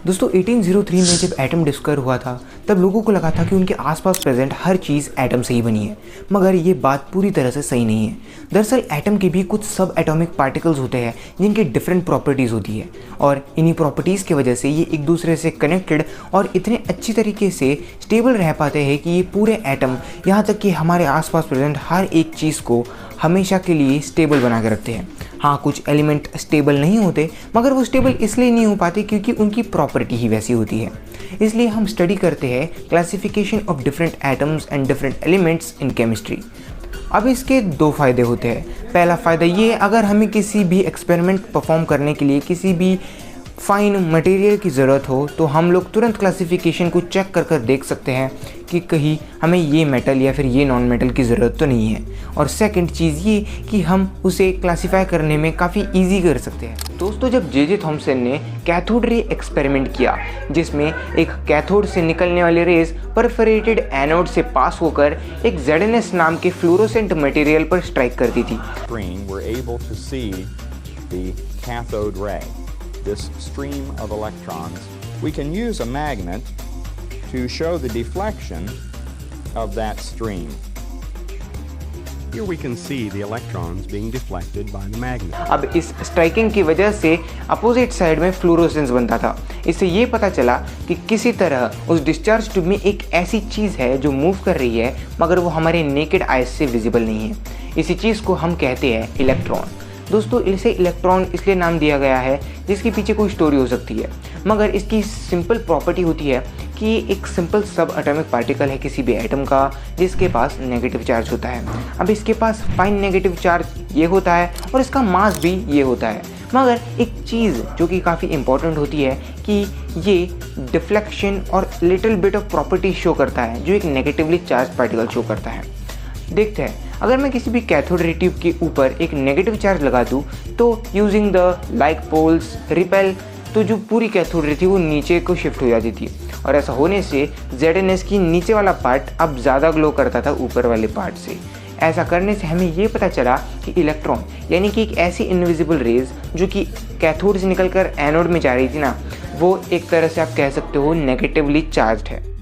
दोस्तों 1803 में जब एटम डिस्कवर हुआ था तब लोगों को लगा था कि उनके आसपास प्रेजेंट हर चीज़ एटम से ही बनी है, मगर ये बात पूरी तरह से सही नहीं है। दरअसल एटम के भी कुछ सब एटॉमिक पार्टिकल्स होते हैं जिनकी डिफरेंट प्रॉपर्टीज़ होती है और इन्हीं प्रॉपर्टीज़ की वजह से ये एक दूसरे से कनेक्टेड और इतने अच्छी तरीके से स्टेबल रह पाते हैं कि ये पूरे एटम यहाँ तक कि हमारे आसपास प्रेजेंट हर एक चीज़ को हमेशा के लिए स्टेबल बना के रखते हैं। हाँ, कुछ एलिमेंट स्टेबल नहीं होते, मगर वो स्टेबल इसलिए नहीं हो पाते क्योंकि उनकी प्रॉपर्टी ही वैसी होती है। इसलिए हम स्टडी करते हैं classification of different atoms and different elements in chemistry. अब इसके दो फ़ायदे होते हैं। पहला फ़ायदा ये, अगर हमें किसी भी एक्सपेरिमेंट परफॉर्म करने के लिए किसी भी फाइन मटेरियल की ज़रूरत हो तो हम लोग तुरंत क्लासिफिकेशन को चेक कर देख सकते हैं कि कहीं हमें ये मेटल या फिर ये नॉन मेटल की ज़रूरत तो नहीं है। और सेकंड चीज़ ये कि हम उसे क्लासिफाई करने में काफ़ी इजी कर सकते हैं। दोस्तों, जब जे थॉम्सन ने कैथोड रे एक्सपेरिमेंट किया जिसमें एक कैथोड से निकलने वाली रेज परफोरेटेड एनोड से पास होकर एक ZnS नाम के फ्लोरोसेंट मटेरियल पर स्ट्राइक करती थी। This stream of electrons, we can use a magnet to show the deflection of that stream. Here we can see the electrons being deflected by the magnet. अब इस striking की वजह से opposite side में fluorescence बनता था। इससे ये पता चला कि किसी तरह उस डिस्चार्ज ट्यूब में एक ऐसी चीज़ है जो मूव कर रही है, मगर वो हमारे नेकेड आइज से विजिबल नहीं है। इसी चीज़ को हम कहते हैं इलेक्ट्रॉन। दोस्तों, इसे इलेक्ट्रॉन इसलिए नाम दिया गया है जिसके पीछे कोई स्टोरी हो सकती है, मगर इसकी सिंपल प्रॉपर्टी होती है कि ये एक सिंपल सब एटॉमिक पार्टिकल है किसी भी एटम का जिसके पास नेगेटिव चार्ज होता है। अब इसके पास फाइन नेगेटिव चार्ज ये होता है और इसका मास भी ये होता है, मगर एक चीज़ जो कि काफ़ी इंपॉर्टेंट होती है कि ये डिफ्लेक्शन और little bit of property show करता है जो एक नेगेटिवली चार्ज पार्टिकल शो करता है। देखते हैं, अगर मैं किसी भी कैथोड रे ट्यूब के ऊपर एक नेगेटिव चार्ज लगा दूं तो using the like poles repel, तो जो पूरी कैथोड रे थी वो नीचे को शिफ्ट हो जाती थी और ऐसा होने से ZnS की नीचे वाला पार्ट अब ज़्यादा ग्लो करता था ऊपर वाले पार्ट से। ऐसा करने से हमें ये पता चला कि इलेक्ट्रॉन यानी कि एक ऐसी इनविजिबल रेज जो कि कैथोड से निकलकर एनोड में जा रही थी ना, वो एक तरह से आप कह सकते हो नेगेटिवली चार्ज्ड है।